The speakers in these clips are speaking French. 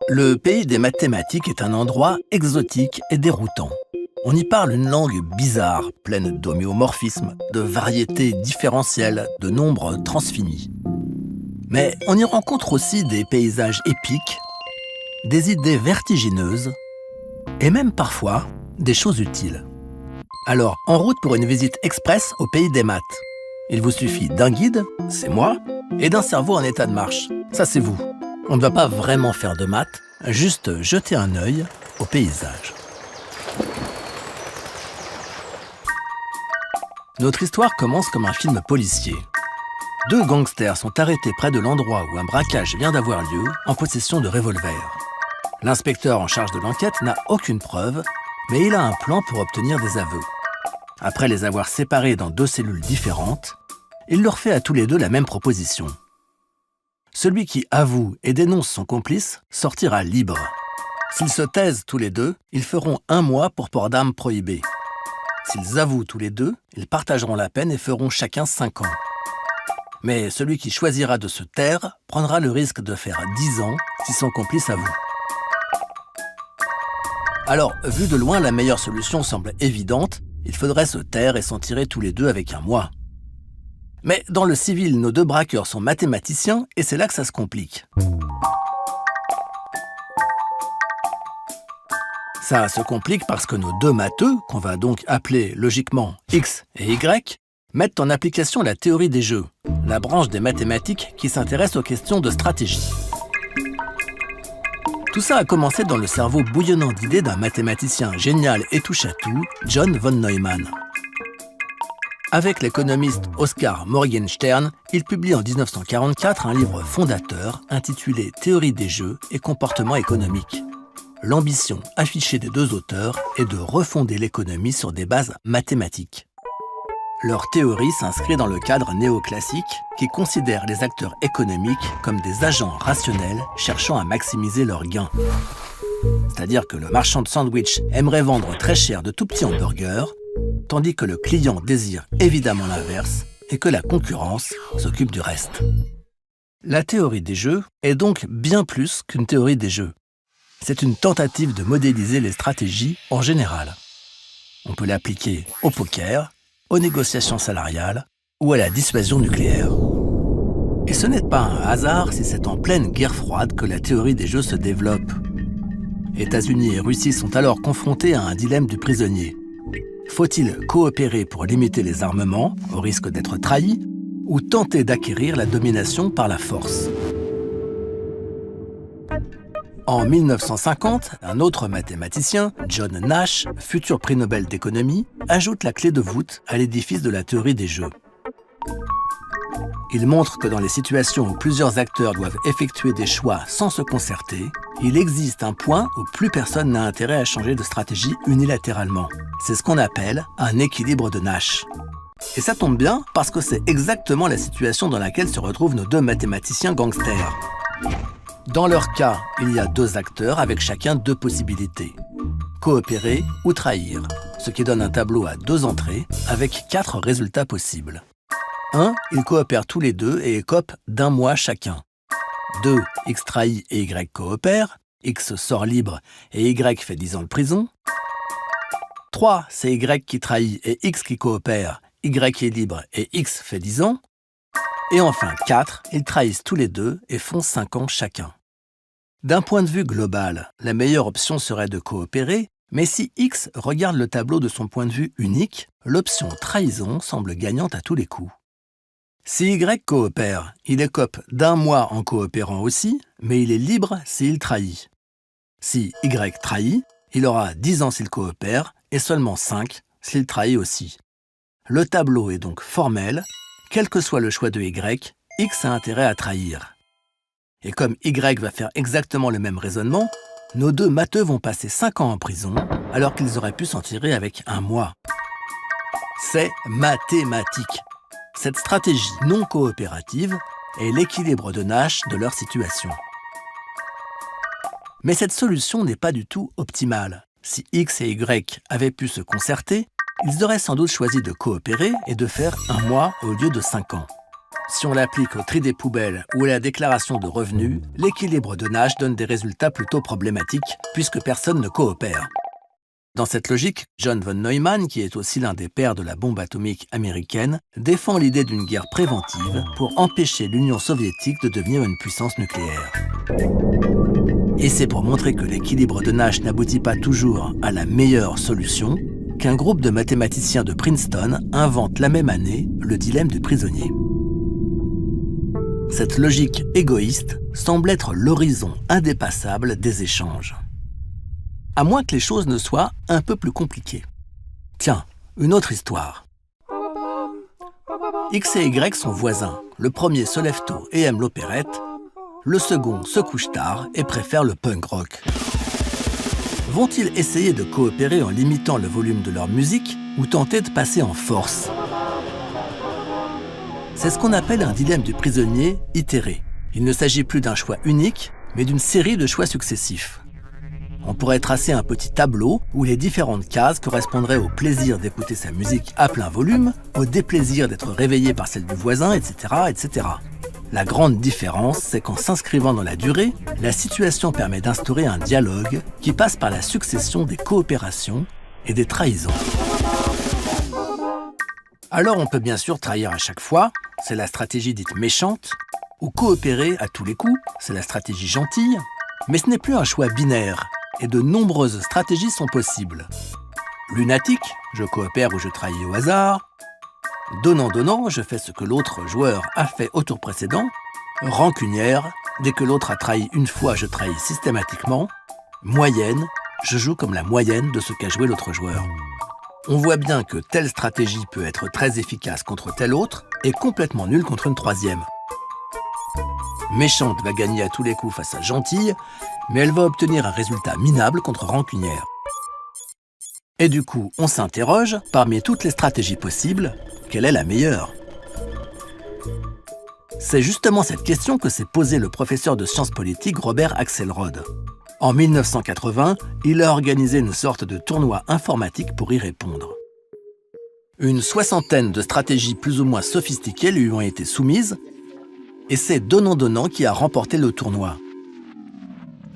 Le pays des mathématiques est un endroit exotique et déroutant. On y parle une langue bizarre, pleine d'homéomorphismes, de variétés différentielles, de nombres transfinis. Mais on y rencontre aussi des paysages épiques, des idées vertigineuses et même parfois des choses utiles. Alors, en route pour une visite express au pays des maths. Il vous suffit d'un guide, c'est moi, et d'un cerveau en état de marche, ça c'est vous. On ne va pas vraiment faire de maths, juste jeter un œil au paysage. Notre histoire commence comme un film policier. Deux gangsters sont arrêtés près de l'endroit où un braquage vient d'avoir lieu en possession de revolvers. L'inspecteur en charge de l'enquête n'a aucune preuve, mais il a un plan pour obtenir des aveux. Après les avoir séparés dans deux cellules différentes, il leur fait à tous les deux la même proposition. Celui qui avoue et dénonce son complice sortira libre. S'ils se taisent tous les deux, ils feront 1 mois pour port d'armes prohibé. S'ils avouent tous les deux, ils partageront la peine et feront chacun 5 ans. Mais celui qui choisira de se taire prendra le risque de faire 10 ans si son complice avoue. Alors, vu de loin, la meilleure solution semble évidente, il faudrait se taire et s'en tirer tous les deux avec 1 mois. Mais dans le civil, nos deux braqueurs sont mathématiciens et c'est là que ça se complique. Ça se complique parce que nos deux matheux, qu'on va donc appeler logiquement X et Y, mettent en application la théorie des jeux, la branche des mathématiques qui s'intéresse aux questions de stratégie. Tout ça a commencé dans le cerveau bouillonnant d'idées d'un mathématicien génial et touche-à-tout, John von Neumann. Avec l'économiste Oskar Morgenstern, il publie en 1944 un livre fondateur intitulé « Théorie des jeux et comportement économique ». L'ambition affichée des deux auteurs est de refonder l'économie sur des bases mathématiques. Leur théorie s'inscrit dans le cadre néoclassique qui considère les acteurs économiques comme des agents rationnels cherchant à maximiser leurs gains. C'est-à-dire que le marchand de sandwich aimerait vendre très cher de tout petits hamburgers, tandis que le client désire évidemment l'inverse et que la concurrence s'occupe du reste. La théorie des jeux est donc bien plus qu'une théorie des jeux. C'est une tentative de modéliser les stratégies en général. On peut l'appliquer au poker, aux négociations salariales ou à la dissuasion nucléaire. Et ce n'est pas un hasard si c'est en pleine guerre froide que la théorie des jeux se développe. États-Unis et Russie sont alors confrontés à un dilemme du prisonnier. Faut-il coopérer pour limiter les armements, au risque d'être trahis, ou tenter d'acquérir la domination par la force ? En 1950, un autre mathématicien, John Nash, futur prix Nobel d'économie, ajoute la clé de voûte à l'édifice de la théorie des jeux. Il montre que dans les situations où plusieurs acteurs doivent effectuer des choix sans se concerter, il existe un point où plus personne n'a intérêt à changer de stratégie unilatéralement. C'est ce qu'on appelle un équilibre de Nash. Et ça tombe bien parce que c'est exactement la situation dans laquelle se retrouvent nos deux mathématiciens gangsters. Dans leur cas, il y a 2 acteurs avec chacun 2 possibilités. Coopérer ou trahir, ce qui donne un tableau à 2 entrées avec 4 résultats possibles. 1. Ils coopèrent tous les deux et écopent d'1 mois chacun. 2. X trahit et Y coopèrent. X sort libre et Y fait 10 ans de prison. 3. C'est Y qui trahit et X qui coopère. Y est libre et X fait 10 ans. Et enfin 4. Ils trahissent tous les deux et font 5 ans chacun. D'un point de vue global, la meilleure option serait de coopérer, mais si X regarde le tableau de son point de vue unique, l'option trahison semble gagnante à tous les coups. Si Y coopère, il écope d'1 mois en coopérant aussi, mais il est libre s'il trahit. Si Y trahit, il aura 10 ans s'il coopère et seulement 5 s'il trahit aussi. Le tableau est donc formel, quel que soit le choix de Y, X a intérêt à trahir. Et comme Y va faire exactement le même raisonnement, nos deux matheux vont passer 5 ans en prison, alors qu'ils auraient pu s'en tirer avec 1 mois. C'est mathématique. Cette stratégie non coopérative est l'équilibre de Nash de leur situation. Mais cette solution n'est pas du tout optimale. Si X et Y avaient pu se concerter, ils auraient sans doute choisi de coopérer et de faire 1 mois au lieu de 5 ans. Si on l'applique au tri des poubelles ou à la déclaration de revenus, l'équilibre de Nash donne des résultats plutôt problématiques puisque personne ne coopère. Dans cette logique, John von Neumann, qui est aussi l'un des pères de la bombe atomique américaine, défend l'idée d'une guerre préventive pour empêcher l'Union soviétique de devenir une puissance nucléaire. Et c'est pour montrer que l'équilibre de Nash n'aboutit pas toujours à la meilleure solution qu'un groupe de mathématiciens de Princeton invente la même année le dilemme du prisonnier. Cette logique égoïste semble être l'horizon indépassable des échanges. À moins que les choses ne soient un peu plus compliquées. Tiens, une autre histoire. X et Y sont voisins. Le premier se lève tôt et aime l'opérette. Le second se couche tard et préfère le punk rock. Vont-ils essayer de coopérer en limitant le volume de leur musique ou tenter de passer en force? C'est ce qu'on appelle un dilemme du prisonnier itéré. Il ne s'agit plus d'un choix unique, mais d'une série de choix successifs. On pourrait tracer un petit tableau où les différentes cases correspondraient au plaisir d'écouter sa musique à plein volume, au déplaisir d'être réveillé par celle du voisin, etc., etc. La grande différence, c'est qu'en s'inscrivant dans la durée, la situation permet d'instaurer un dialogue qui passe par la succession des coopérations et des trahisons. Alors on peut bien sûr trahir à chaque fois, c'est la stratégie dite méchante, ou coopérer à tous les coups, c'est la stratégie gentille, mais ce n'est plus un choix binaire, et de nombreuses stratégies sont possibles. Lunatique, je coopère ou je trahis au hasard. Donnant-donnant, je fais ce que l'autre joueur a fait au tour précédent. Rancunière, dès que l'autre a trahi une fois, je trahis systématiquement. Moyenne, je joue comme la moyenne de ce qu'a joué l'autre joueur. On voit bien que telle stratégie peut être très efficace contre telle autre et complètement nulle contre une troisième. Méchante va gagner à tous les coups face à gentille, mais elle va obtenir un résultat minable contre rancunière. Et du coup, on s'interroge, parmi toutes les stratégies possibles, quelle est la meilleure? C'est justement cette question que s'est posée le professeur de sciences politiques Robert Axelrod. En 1980, il a organisé une sorte de tournoi informatique pour y répondre. Une soixantaine de stratégies plus ou moins sophistiquées lui ont été soumises, et c'est donnant-donnant qui a remporté le tournoi.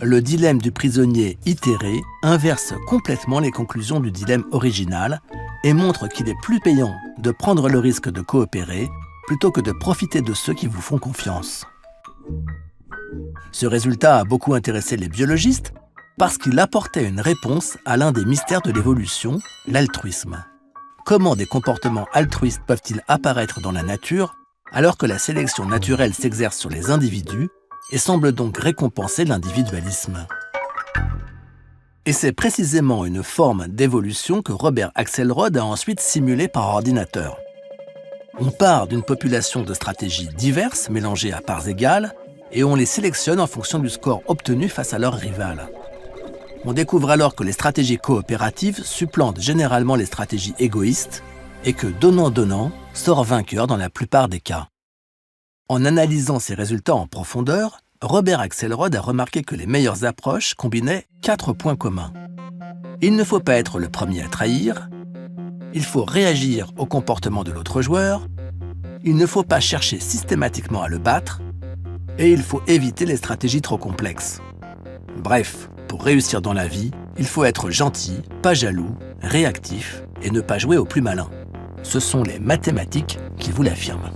Le dilemme du prisonnier itéré inverse complètement les conclusions du dilemme original et montre qu'il est plus payant de prendre le risque de coopérer plutôt que de profiter de ceux qui vous font confiance. Ce résultat a beaucoup intéressé les biologistes parce qu'il apportait une réponse à l'un des mystères de l'évolution, l'altruisme. Comment des comportements altruistes peuvent-ils apparaître dans la nature alors que la sélection naturelle s'exerce sur les individus et semble donc récompenser l'individualisme? Et c'est précisément une forme d'évolution que Robert Axelrod a ensuite simulée par ordinateur. On part d'une population de stratégies diverses, mélangées à parts égales, et on les sélectionne en fonction du score obtenu face à leurs rivales. On découvre alors que les stratégies coopératives supplantent généralement les stratégies égoïstes et que donnant-donnant sort vainqueur dans la plupart des cas. En analysant ces résultats en profondeur, Robert Axelrod a remarqué que les meilleures approches combinaient 4 points communs. Il ne faut pas être le premier à trahir, il faut réagir au comportement de l'autre joueur, il ne faut pas chercher systématiquement à le battre, et il faut éviter les stratégies trop complexes. Bref, pour réussir dans la vie, il faut être gentil, pas jaloux, réactif et ne pas jouer au plus malin. Ce sont les mathématiques qui vous l'affirment.